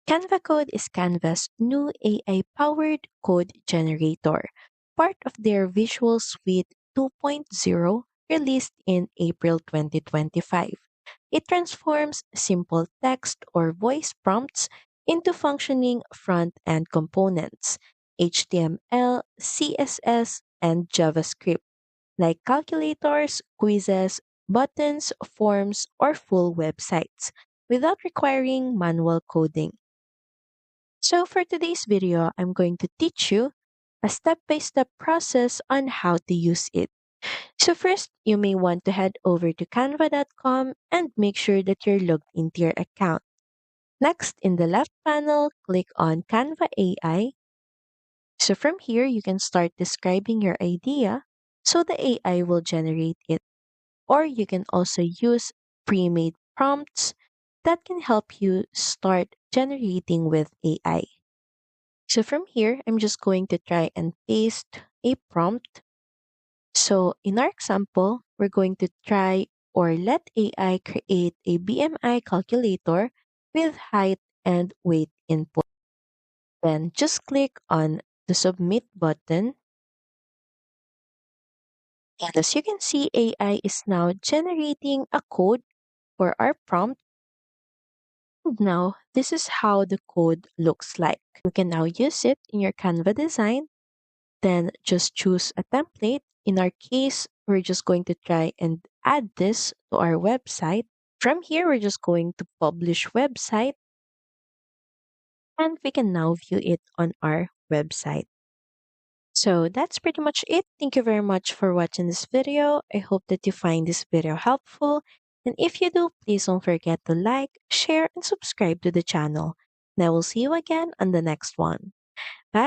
Canva Code is Canva's new AI powered code generator, part of their Visual Suite 2.0 released in April 2025. It transforms simple text or voice prompts into functioning front end components, HTML, CSS, and JavaScript, like calculators, quizzes, buttons, forms, or full websites, without requiring manual coding. So for today's video, I'm going to teach you a step-by-step process on how to use it. So first, you may want to head over to canva.com and make sure that you're logged into your account. Next, in the left panel, click on Canva AI. So from here, you can start describing your idea so the AI will generate it. Or you can also use pre-made prompts that can help you start generating with AI. So from here, I'm just going to try and paste a prompt. So in our example, we're going to try or let AI create a BMI calculator with height and weight input. Then just click on the submit button. And as you can see, AI is now generating a code for our prompt. And now this is how the code looks like. You can now use it in your Canva design. Then just choose a template. In our case, we're just going to try and add this to our website. From here, we're just going to publish website and we can now view it on our website. So that's pretty much it. Thank you very much for watching this video. I hope that you find this video helpful. And if you do, please don't forget to like, share, and subscribe to the channel. And I will see you again on the next one. Bye.